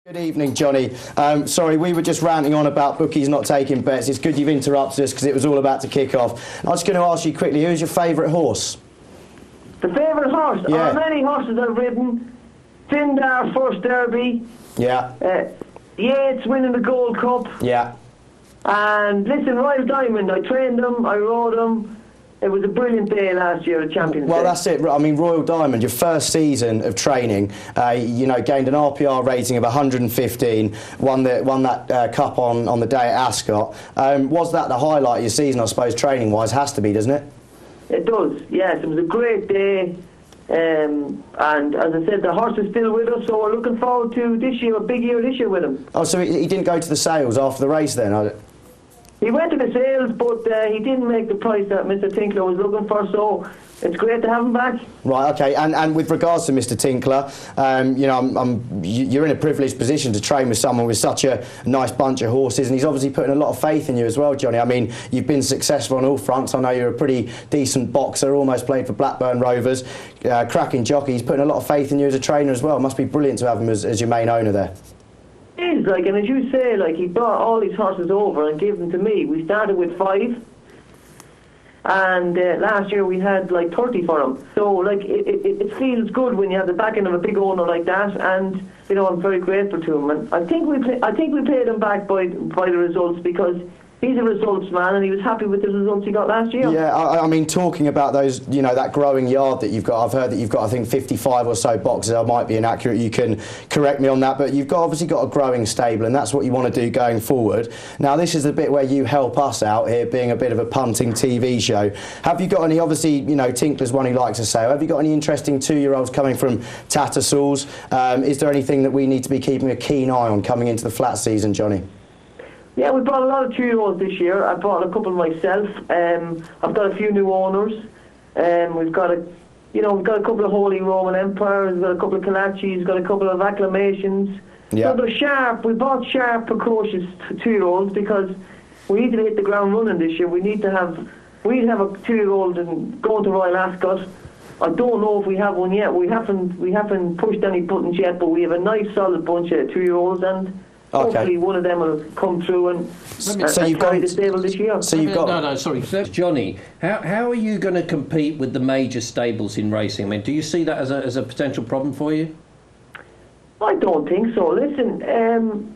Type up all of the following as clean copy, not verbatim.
Good evening, Johnny. Sorry, we were just ranting on about bookies not taking bets. It's good you've interrupted us because it was all about to kick off. I was going to ask you quickly, who's your favourite horse? The favourite horse? Yeah. Oh, many horses I've ridden. Findar, First Derby. Yeah. Yates winning the Gold Cup. Yeah. And listen, Royal Diamond, I trained them, I rode them. It was a brilliant day last year at Champions Well, Day. that's it. I mean, Royal Diamond, your first season of training, gained an RPR rating of 115, won that cup on the day at Ascot. Was that the highlight of your season, I suppose, training-wise? Has to be, doesn't it? It does, yes. It was a great day. And as I said, the horse is still with us, so we're looking forward to this year, a big year this year with him. Oh, so he didn't go to the sales after the race then? He went to the sales, but he didn't make the price that Mr. Tinkler was looking for, so it's great to have him back. Right, okay. And with regards to Mr. Tinkler, you're in a privileged position to train with someone with such a nice bunch of horses, and he's obviously putting a lot of faith in you as well, Johnny. I mean, you've been successful on all fronts. I know you're a pretty decent boxer, almost played for Blackburn Rovers, cracking jockey. He's putting a lot of faith in you as a trainer as well. It must be brilliant to have him as your main owner there. It is, and as you say, he brought all these horses over and gave them to me. We started with 5, and last year we had 30 for them. So it feels good when you have the backing of a big owner like that, and I'm very grateful to him. And I think we paid him back by the results, because he's a results man, and he was happy with the results he got last year. Yeah, I mean, talking about those, that growing yard that you've got, I've heard that you've got, I think, 55 or so boxes. I might be inaccurate, you can correct me on that, but you've obviously got a growing stable, and that's what you want to do going forward. Now, this is the bit where you help us out here, being a bit of a punting TV show. Have you got any, obviously, Tinkler's one he likes to say, have you got any interesting 2-year-olds coming from Tattersalls? Is there anything that we need to be keeping a keen eye on coming into the flat season, Johnny? Yeah, we brought a lot of 2-year-olds this year. I brought a couple myself. I've got a few new owners. We've got a couple of Holy Roman Empires. We've got a couple of Kalachis. We've got a couple of Acclamations. Yeah. So they're sharp. We bought sharp, precocious 2-year-olds because we need to hit the ground running this year. We need to have a 2-year-old and going to Royal Ascot. I don't know if we have one yet. We haven't pushed any buttons yet, but we have a nice solid bunch of 2-year-olds, and hopefully one of them will come through and carry the stable this year. So you've got... No, sorry. Johnny, how are you going to compete with the major stables in racing? I mean, do you see that as a potential problem for you? I don't think so. Listen,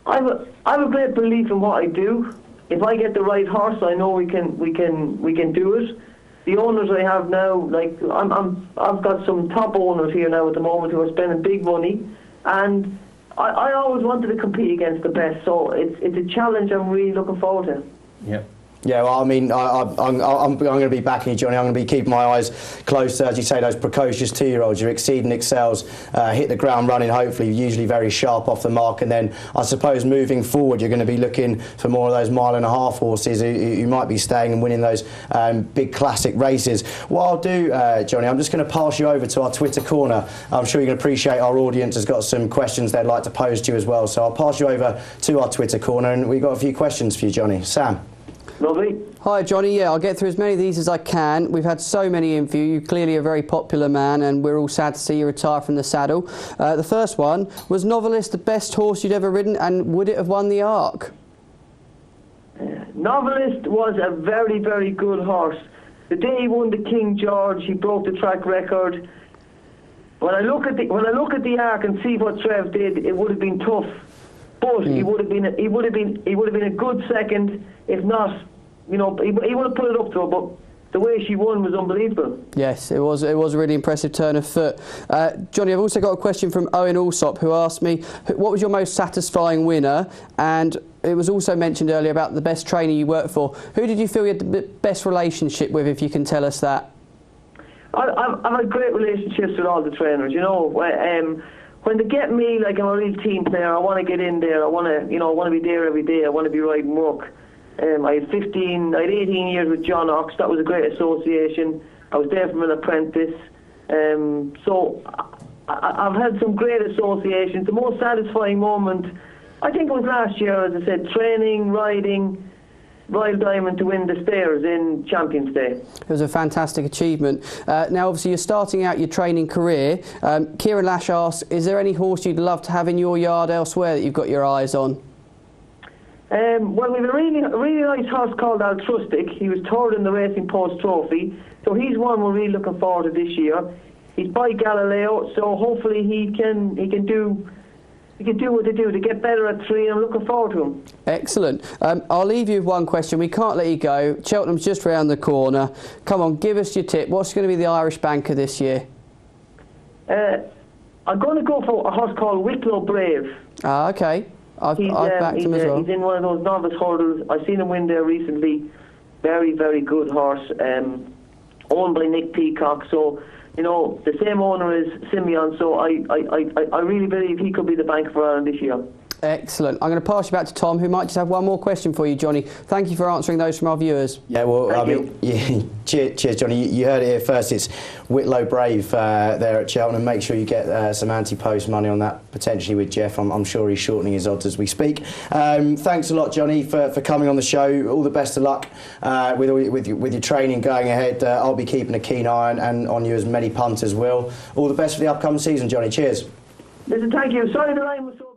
I have a great belief in what I do. If I get the right horse, I know we can do it. The owners I have now, I've got some top owners here now at the moment who are spending big money, and I always wanted to compete against the best, so it's a challenge I'm really looking forward to. Yeah. Yeah, well, I mean, I'm going to be backing you, Johnny. I'm going to be keeping my eyes close, as you say, those precocious 2-year-olds, your Exceeding Excels, hit the ground running, hopefully, usually very sharp off the mark. And then, I suppose, moving forward, you're going to be looking for more of those 1.5 mile horses who might be staying and winning those big classic races. What I'll do, Johnny, I'm just going to pass you over to our Twitter corner. I'm sure you can appreciate our audience has got some questions they'd like to pose to you as well. So I'll pass you over to our Twitter corner, and we've got a few questions for you, Johnny. Sam. Lovely. Hi Johnny, yeah, I'll get through as many of these as I can. We've had so many in for you. You're clearly a very popular man, and we're all sad to see you retire from the saddle. The first one, was Novelist the best horse you'd ever ridden, and would it have won the Arc? Novelist was a very, very good horse. The day he won the King George, he broke the track record. When I look at the Arc and see what Trev did, it would have been tough. But he would have been a good second, if not, he would have put it up to her. But the way she won was unbelievable. Yes, it was a really impressive turn of foot. Johnny, I've also got a question from Owen Alsop, who asked me, what was your most satisfying winner? And it was also mentioned earlier about the best trainer you worked for. Who did you feel you had the best relationship with, if you can tell us that? I've had great relationships with all the trainers. When they get me, I'm a real team player, I want to get in there, I want to be there every day, I want to be riding work. I had 18 years with John Ox. That was a great association. I was there from an apprentice. So I've had some great associations. The most satisfying moment, I think, was last year, as I said, training, riding, Royal Diamond to win the Stairs in Champions Day. It was a fantastic achievement. Now, obviously, you're starting out your training career. Kieran Lash asks, is there any horse you'd love to have in your yard elsewhere that you've got your eyes on? Well, we have a really nice horse called Altruistic. He was third in the Racing Post Trophy, so he's one we're really looking forward to this year. He's by Galileo, so hopefully he can do what they do to get better at 3. I'm looking forward to him. Excellent. I'll leave you with one question. We can't let you go. Cheltenham's just round the corner. Come on, give us your tip. What's going to be the Irish banker this year? I'm going to go for a horse called Wicklow Brave. Ah, okay. I've backed him as well. He's in one of those novice hurdles. I've seen him win there recently. Very, very good horse. Owned by Nick Peacock. So, you know, the same owner as Simeon. So I really believe he could be the banker for Ireland this year. Excellent. I'm going to pass you back to Tom, who might just have one more question for you, Johnny. Thank you for answering those from our viewers. Yeah, well, cheers, Johnny. You heard it here first. It's Whitlow Brave there at Cheltenham. Make sure you get some anti-post money on that, potentially with Jeff. I'm sure he's shortening his odds as we speak. Thanks a lot, Johnny, for coming on the show. All the best of luck with your training going ahead. I'll be keeping a keen eye on you, as many punters will. All the best for the upcoming season, Johnny. Cheers. Listen, thank you. Sorry the line was so...